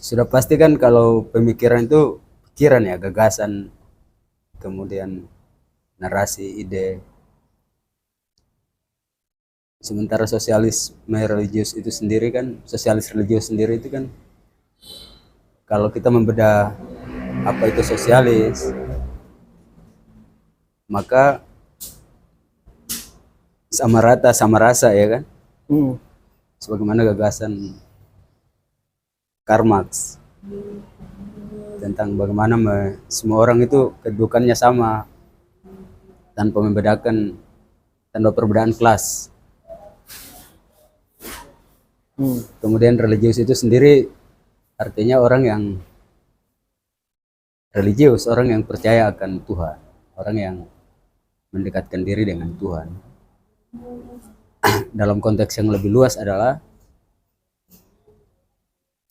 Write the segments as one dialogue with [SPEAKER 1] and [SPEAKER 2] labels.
[SPEAKER 1] Sudah pasti kan kalau pemikiran itu pikiran ya, gagasan, kemudian narasi, ide. Sementara sosialisme religius itu sendiri kan, sosialis religius sendiri itu kan, kalau kita membedah apa itu sosialis, maka sama rata, sama rasa ya kan,
[SPEAKER 2] Hmm.
[SPEAKER 1] sebagaimana gagasan Karl Marx tentang bagaimana semua orang itu kedudukannya sama tanpa membedakan, tanpa perbedaan kelas. Kemudian religius itu sendiri artinya orang yang religius, orang yang percaya akan Tuhan, orang yang mendekatkan diri dengan Tuhan. Dalam konteks yang lebih luas adalah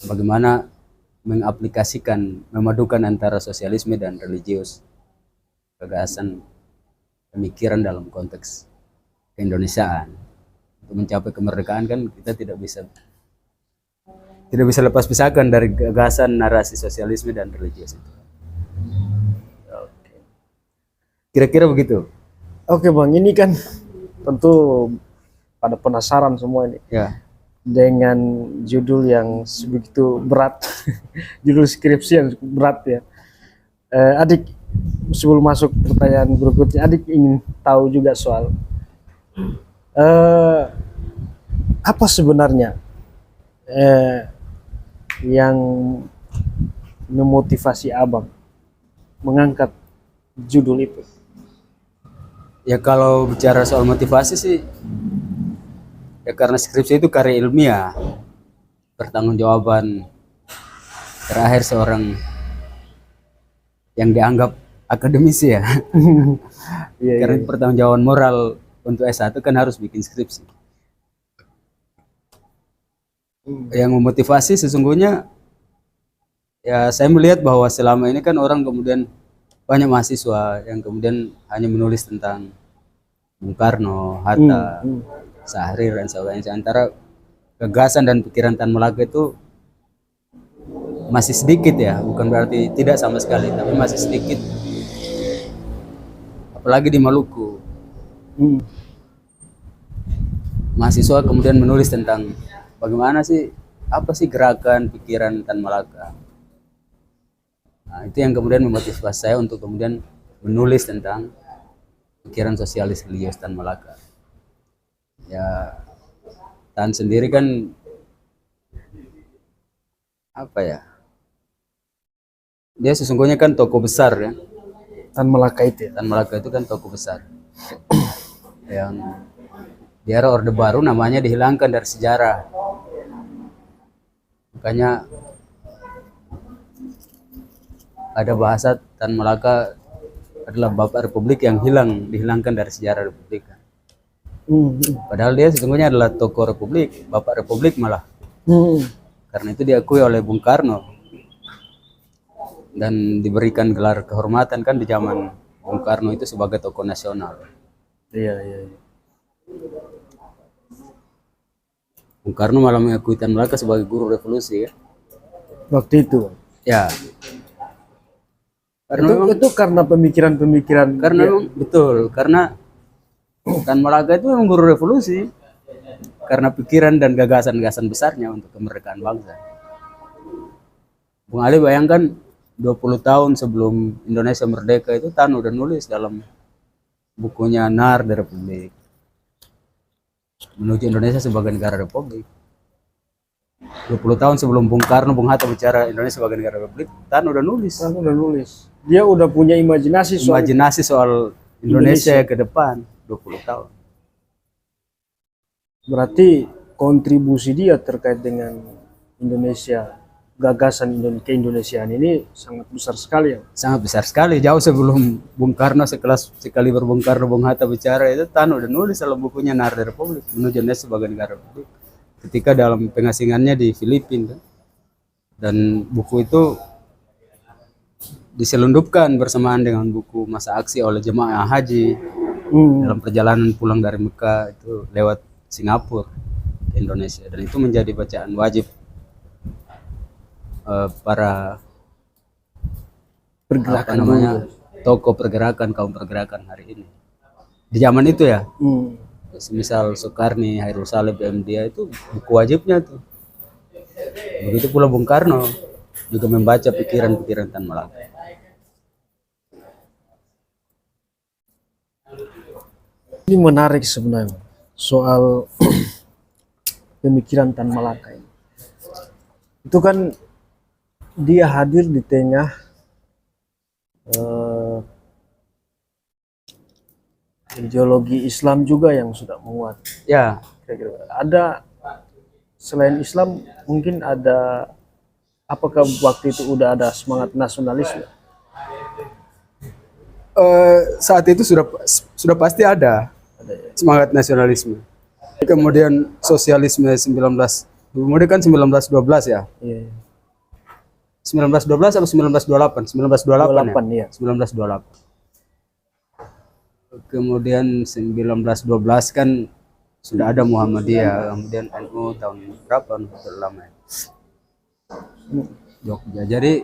[SPEAKER 1] bagaimana mengaplikasikan, memadukan antara sosialisme dan religius, gagasan, pemikiran dalam konteks keindonesiaan. Untuk mencapai kemerdekaan kan kita tidak bisa lepas pisahkan dari gagasan narasi sosialisme dan religius itu. Kira-kira begitu.
[SPEAKER 2] Oke Bang, ini kan tentu pada penasaran semua ini
[SPEAKER 1] Ya.
[SPEAKER 2] dengan judul yang sebegitu berat, judul skripsi yang cukup berat ya. Adik, sebelum masuk pertanyaan berikutnya, adik ingin tahu juga soal apa sebenarnya yang memotivasi abang mengangkat judul itu?
[SPEAKER 1] Ya kalau bicara soal motivasi sih, ya karena skripsi itu karya ilmiah, pertanggungjawaban terakhir seorang yang dianggap akademisi ya. Karena pertanggungjawaban moral untuk S1 kan harus bikin skripsi. Yang memotivasi sesungguhnya, ya saya melihat bahwa selama ini kan orang kemudian banyak mahasiswa yang kemudian hanya menulis tentang Bung Karno, Hatta, Syahrir dan sebagainya. Sementara gagasan dan pikiran Tan Malaka itu masih sedikit ya, bukan berarti tidak sama sekali, tapi masih sedikit. Apalagi di Maluku. Mahasiswa kemudian menulis tentang bagaimana sih, apa sih gerakan pikiran Tan Malaka. Nah, itu yang kemudian memotivasi saya untuk kemudian menulis tentang pikiran sosialis religius Tan Malaka. Ya, Tan sendiri kan apa ya? Dia sesungguhnya kan tokoh besar ya.
[SPEAKER 2] Tan Malaka itu ya?
[SPEAKER 1] Tan Malaka itu kan tokoh besar yang di era Orde Baru namanya dihilangkan dari sejarah. Makanya ada bahasa Tan Malaka adalah Bapak Republik yang dihilangkan dari sejarah Republik. Padahal dia sesungguhnya adalah tokoh Republik, Bapak Republik malah. Karena itu diakui oleh Bung Karno dan diberikan gelar kehormatan kan di zaman Bung Karno itu sebagai tokoh nasional.
[SPEAKER 2] Iya.
[SPEAKER 1] Bung Karno malah mengakui Tan Malaka sebagai guru revolusi ya.
[SPEAKER 2] Waktu itu.
[SPEAKER 1] Ya. Karena
[SPEAKER 2] Itu karena pemikiran-pemikiran.
[SPEAKER 1] Karena betul, karena Tan Malaka itu memang guru revolusi. Karena pikiran dan gagasan-gagasan besarnya untuk kemerdekaan bangsa. Bung Ali bayangkan 20 tahun sebelum Indonesia merdeka itu Tan udah nulis dalam bukunya Nar di Republik menuju Indonesia sebagai negara republik. 20 tahun sebelum Bung Karno, Bung Hatta bicara Indonesia sebagai negara republik, Tan udah nulis.
[SPEAKER 2] Dia udah punya imajinasi
[SPEAKER 1] soal Indonesia ke depan 20 tahun.
[SPEAKER 2] Berarti kontribusi dia terkait dengan Indonesia, gagasan keindonesiaan ini sangat besar sekali ya?
[SPEAKER 1] Sangat besar sekali. Jauh sebelum Bung Karno, sekaliber Bung Karno, Bung Hatta bicara itu, Tan udah nulis dalam bukunya Nar Republik menuju Indonesia sebagai negara republik. Ketika dalam pengasingannya di Filipina, dan buku itu diselundupkan bersamaan dengan buku Masa Aksi oleh jemaah haji dalam perjalanan pulang dari Mekah itu lewat Singapura ke Indonesia, dan itu menjadi bacaan wajib para apa
[SPEAKER 2] Pergerakan
[SPEAKER 1] namanya
[SPEAKER 2] dulu.
[SPEAKER 1] tokoh pergerakan, kaum pergerakan hari ini di zaman itu ya.
[SPEAKER 2] Hmm.
[SPEAKER 1] Semisal Soekarni, Hairul Saleh, BM dia itu buku wajibnya tuh. Begitu pula Bung Karno juga membaca pikiran-pikiran Tan Malaka.
[SPEAKER 2] Ini menarik sebenarnya soal pemikiran Tan Malaka ini. Itu kan dia hadir di tengah eh, ideologi Islam juga yang sudah menguat.
[SPEAKER 1] Ya,
[SPEAKER 2] Kira-kira. Ada selain Islam mungkin ada, apakah waktu itu udah ada semangat nasionalisme?
[SPEAKER 1] saat itu sudah pasti ada
[SPEAKER 2] Ada ya?
[SPEAKER 1] semangat nasionalisme. Kemudian sosialisme 19, kemudian kan 1912 ya.
[SPEAKER 2] Iya.
[SPEAKER 1] 1912 atau 1928? 1928 ya.
[SPEAKER 2] 28 ya.
[SPEAKER 1] 1928. Kemudian 1912 kan sudah ada Muhammadiyah, kemudian NU tahun berapa? Sudah lama ya. Jogja. Jadi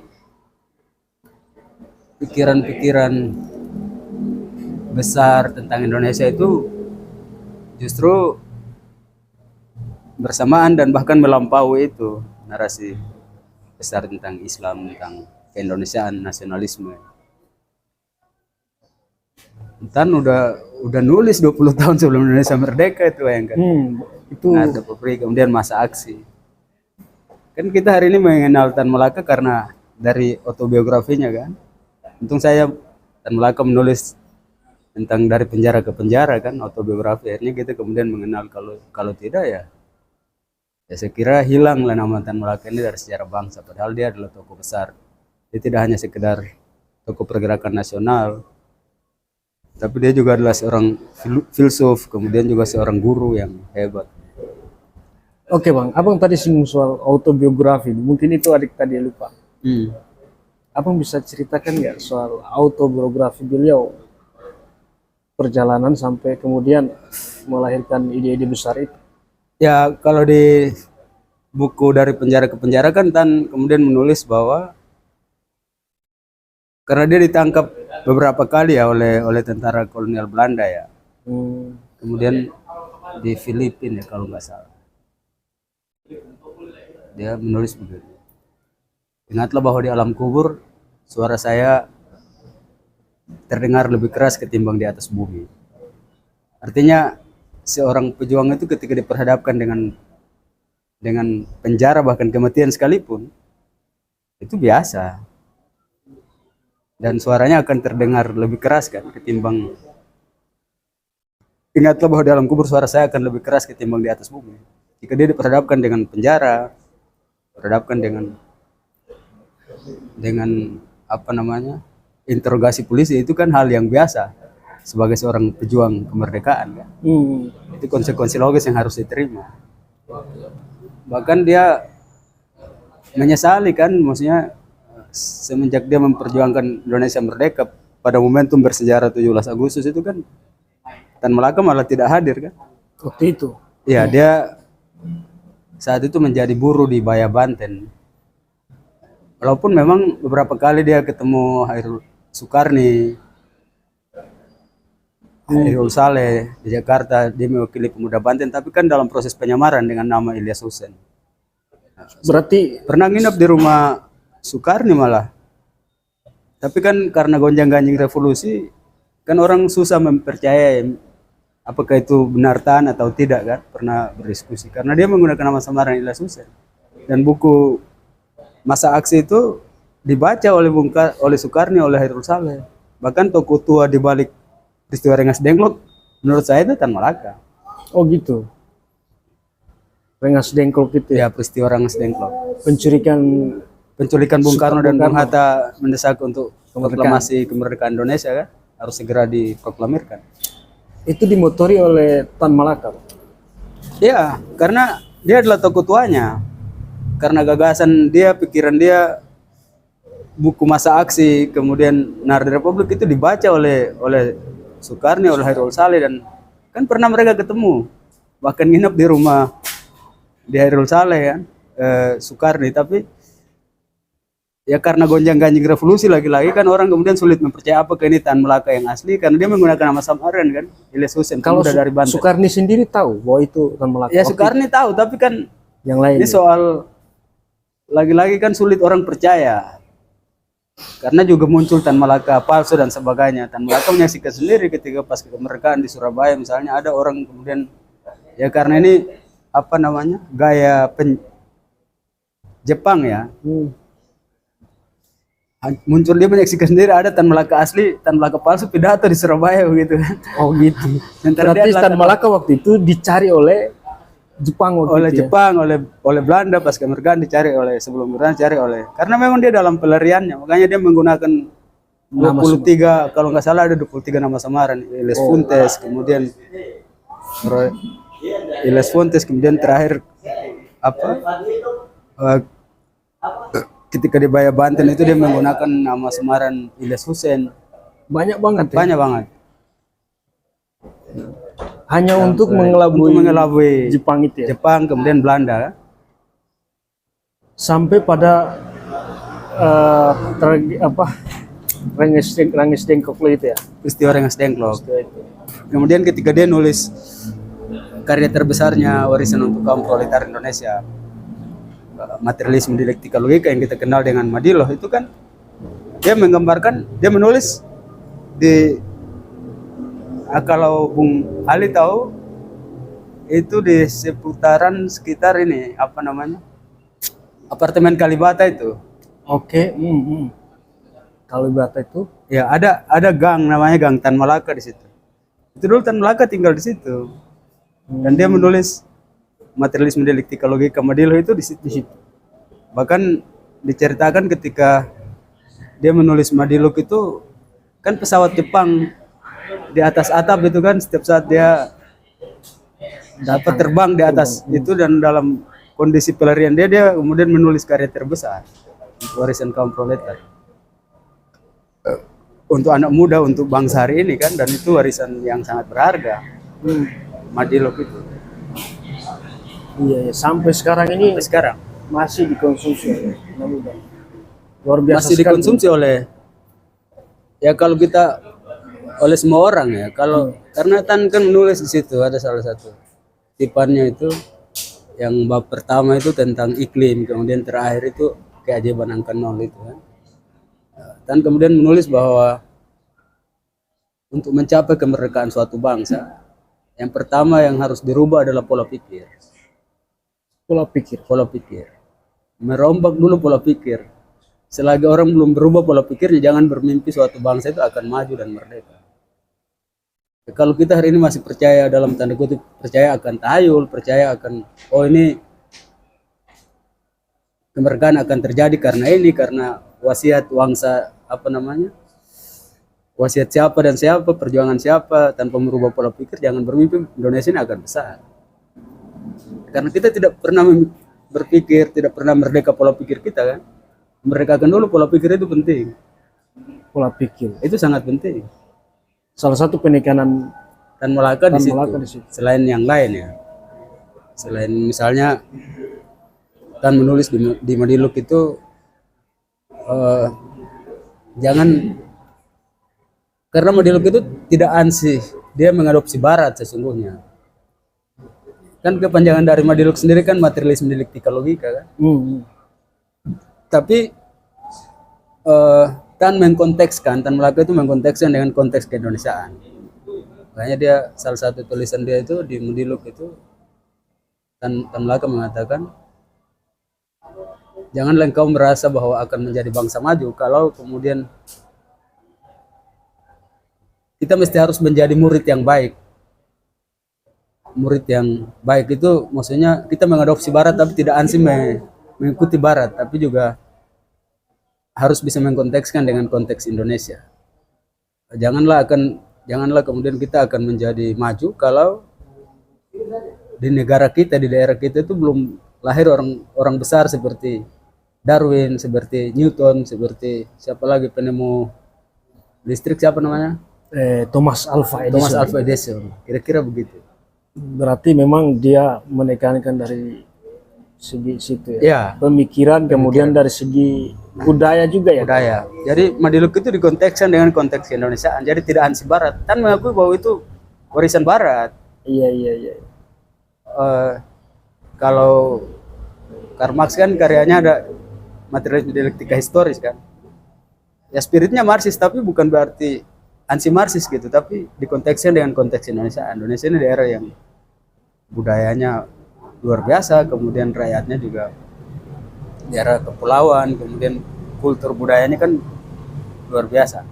[SPEAKER 1] pikiran-pikiran besar tentang Indonesia itu justru bersamaan dan bahkan melampaui itu narasi besar tentang Islam, tentang keindonesiaan, nasionalisme. Tan udah nulis 20 tahun sebelum Indonesia merdeka itu yang kan.
[SPEAKER 2] Itu
[SPEAKER 1] Ada Popri, kemudian masa aksi. Kan kita hari ini mengenal Tan Malaka karena dari autobiografinya kan. Untung saya Tan Malaka menulis tentang dari penjara ke penjara kan, autobiografi. Akhirnya kita kemudian mengenal, kalau tidak ya saya kira hilang lah nama Tan Malaka ini dari sejarah bangsa. Padahal dia adalah tokoh besar. Dia tidak hanya sekedar tokoh pergerakan nasional, tapi dia juga adalah seorang filsuf, kemudian juga seorang guru yang hebat.
[SPEAKER 2] oke Bang, Abang tadi singgung soal autobiografi, mungkin itu adik tadi lupa. Abang bisa ceritakan nggak soal autobiografi beliau, perjalanan sampai kemudian melahirkan ide-ide besar itu?
[SPEAKER 1] Ya, kalau di buku dari penjara ke penjara kan Tan kemudian menulis bahwa karena dia ditangkap beberapa kali ya oleh tentara kolonial Belanda ya. Kemudian di Filipina ya kalau nggak salah. Dia menulis begitu. Ingatlah bahwa di alam kubur suara saya terdengar lebih keras ketimbang di atas bumi. Artinya seorang pejuang itu ketika diperhadapkan dengan penjara bahkan kematian sekalipun itu biasa. Dan suaranya akan terdengar lebih keras kan ketimbang, ingatlah bahwa di alam kubur suara saya akan lebih keras ketimbang di atas bumi. Jika dia diperhadapkan dengan penjara, diperhadapkan dengan apa namanya, interogasi polisi, itu kan hal yang biasa sebagai seorang pejuang kemerdekaan kan. Itu konsekuensi logis yang harus diterima. Bahkan dia menyesali kan, maksudnya semenjak dia memperjuangkan Indonesia merdeka pada momentum bersejarah 17 Agustus itu kan Tan Malaka malah tidak hadir kan.
[SPEAKER 2] Waktu itu?
[SPEAKER 1] Ya, dia saat itu menjadi buruh di Baya Banten. Walaupun memang beberapa kali dia ketemu Soekarni, Hairul Saleh di Jakarta, dia mewakili pemuda Banten, tapi kan dalam proses penyamaran dengan nama Ilyas Hussein.
[SPEAKER 2] Berarti
[SPEAKER 1] Pernah nginep di rumah Soekarni malah. Tapi kan karena gonjang-ganjing revolusi, kan orang susah mempercayai apakah itu benar Tan atau tidak kan. Pernah berdiskusi karena dia menggunakan nama samaran Ilyas Hussein. Dan buku masa aksi itu dibaca oleh Soekarni, oleh Hairul Saleh. Bahkan tokoh tua di balik peristiwa Rengas Dengklok menurut saya itu Tan Malaka.
[SPEAKER 2] oh gitu. Rengas Dengklok itu ya.
[SPEAKER 1] Ya, peristiwa Rengas Dengklok.
[SPEAKER 2] Penculikan
[SPEAKER 1] Bung Karno dan
[SPEAKER 2] Bung
[SPEAKER 1] Bung Hatta mendesak untuk
[SPEAKER 2] Kemerdekaan.
[SPEAKER 1] proklamasi kemerdekaan Indonesia kan harus segera diproklamirkan.
[SPEAKER 2] itu dimotori oleh Tan Malaka.
[SPEAKER 1] Ya, karena dia adalah tokoh tuanya. Karena gagasan dia, pikiran dia, buku masa aksi, kemudian Nardi Republik itu dibaca oleh Soekarni, oleh Hairul Saleh, dan kan pernah mereka ketemu. Bahkan nginep di rumah di Hairul Saleh kan, Soekarni, tapi ya karena gonjang-ganjing revolusi lagi-lagi kan orang kemudian sulit mempercaya apa ini Tan Malaka yang asli karena dia menggunakan nama samaran kan, Ilyas Hussein,
[SPEAKER 2] Kalau
[SPEAKER 1] pemuda dari Banten.
[SPEAKER 2] Soekarni sendiri tahu bahwa itu Tan Malaka.
[SPEAKER 1] Ya Soekarni tahu, tapi kan
[SPEAKER 2] Yang lain.
[SPEAKER 1] ini soal lagi-lagi kan sulit orang percaya. Karena juga muncul Tan Malaka palsu dan sebagainya. Tan Malaka menyaksikan sendiri ketika pas kemerdekaan di Surabaya misalnya ada orang kemudian ya karena ini apa namanya gaya Jepang ya. Muncul dia menyaksikan sendiri ada Tan Malaka asli, Tan Malaka palsu pidato di Surabaya begitu.
[SPEAKER 2] Oh gitu.
[SPEAKER 1] Sementara
[SPEAKER 2] Berarti
[SPEAKER 1] dia
[SPEAKER 2] Tan Malaka waktu itu dicari oleh Jepang waktu
[SPEAKER 1] oleh
[SPEAKER 2] itu ya?
[SPEAKER 1] Jepang, oleh Belanda pas kemerdekaan dicari oleh sebelum kemerdekaan dicari oleh karena memang dia dalam pelariannya makanya dia menggunakan 23 kalau nggak salah ada 23 nama samaran Ilyas Fuentes kemudian Ilyas Fuentes kemudian terakhir apa ketika di Baya Banten itu dia menggunakan nama samaran Ilyas Hussein.
[SPEAKER 2] Banyak banget ya?
[SPEAKER 1] Banyak banget.
[SPEAKER 2] Hanya untuk mengelabui Jepang itu ya?
[SPEAKER 1] Jepang kemudian Belanda.
[SPEAKER 2] Sampai pada Rengas Dengklok itu ya?
[SPEAKER 1] Peristiwa Rengas Dengklok. Kemudian ketika dia nulis karya terbesarnya Warisan untuk Kaum Proletar Indonesia, Materialisme Dialektika Logika yang kita kenal dengan Madiloh itu kan dia menggambarkan, dia menulis di kalau Bung Ali tahu itu di seputaran sekitar ini apa namanya apartemen Kalibata itu.
[SPEAKER 2] Oke. Kalibata itu
[SPEAKER 1] ya ada gang namanya Gang Tan Malaka di situ. Itu dulu Tan Malaka tinggal di situ dan dia menulis Materialisme Dialektika Logika Madiloh itu di situ. Bahkan diceritakan ketika dia menulis Madiloh itu kan pesawat Jepang di atas atap itu kan setiap saat dia dapat terbang di atas itu dan dalam kondisi pelarian dia kemudian menulis karya terbesar Warisan Kaum Proletar untuk anak muda untuk bangsa hari ini kan dan itu warisan yang sangat berharga. Madiloh itu
[SPEAKER 2] iya sampai sekarang ini masih dikonsumsi luar biasa
[SPEAKER 1] masih dikonsumsi oleh ya kalau kita oleh semua orang ya kalau karena Tan kan menulis di situ ada salah satu tipannya itu yang bab pertama itu tentang iklim kemudian terakhir itu keajaiban angka 0 itu kan. Tan kemudian menulis bahwa untuk mencapai kemerdekaan suatu bangsa yang pertama yang harus dirubah adalah pola pikir merombak dulu pola pikir. Selagi orang belum berubah pola pikirnya jangan bermimpi suatu bangsa itu akan maju dan merdeka. Kalau kita hari ini masih percaya dalam tanda kutip percaya akan tahayul, percaya akan ini kemerdekaan akan terjadi karena wasiat bangsa apa namanya wasiat siapa dan siapa perjuangan siapa tanpa merubah pola pikir jangan bermimpi Indonesia ini akan besar. Karena kita tidak pernah berpikir, tidak pernah merdeka pola pikir kita kan. Merdekakan dulu pola pikir itu penting.
[SPEAKER 2] Pola pikir
[SPEAKER 1] itu sangat penting.
[SPEAKER 2] Salah satu penekanan
[SPEAKER 1] Tan Malaka di situ. Selain yang lain ya. Selain misalnya Tan menulis di Madiloh itu jangan karena Madiloh itu tidak ansih, dia mengadopsi barat sesungguhnya. Kan kepanjangan dari Madiloh sendiri kan Materialisme Dialektika Logika kan. Tapi Tan Malaka itu mengkontekskan dengan konteks keindonesiaan. Makanya dia salah satu tulisan dia itu di Madiloh itu Tan Malaka mengatakan janganlah engkau merasa bahwa akan menjadi bangsa maju kalau kemudian kita mesti harus menjadi murid yang baik. Murid yang baik itu maksudnya kita mengadopsi barat tapi tidak ansih mengikuti barat tapi juga harus bisa mengkontekskan dengan konteks Indonesia. Janganlah kemudian kita akan menjadi maju kalau di negara kita, di daerah kita itu belum lahir orang besar seperti Darwin, seperti Newton, seperti siapa lagi penemu listrik siapa namanya?
[SPEAKER 2] Thomas Alva Edison.
[SPEAKER 1] Kira-kira begitu.
[SPEAKER 2] Berarti memang dia menekankan dari segi situ ya.
[SPEAKER 1] Ya,
[SPEAKER 2] Pemikiran, kemudian dari segi budaya juga ya.
[SPEAKER 1] budaya. Jadi Madiluk itu dikontekskan dengan konteks Indonesiaan. Jadi tidak ansi Barat. Kan mengakui bahwa itu warisan Barat.
[SPEAKER 2] Iya, iya, iya.
[SPEAKER 1] Kalau Karl Marx kan karyanya ada materialisme dialektika historis kan. Ya spiritnya Marxis tapi bukan berarti ansi Marxis gitu, tapi dikontekskan dengan konteks Indonesia. Indonesia ini daerah yang budayanya luar biasa, kemudian rakyatnya juga daerah kepulauan, kemudian kultur budayanya kan luar biasa.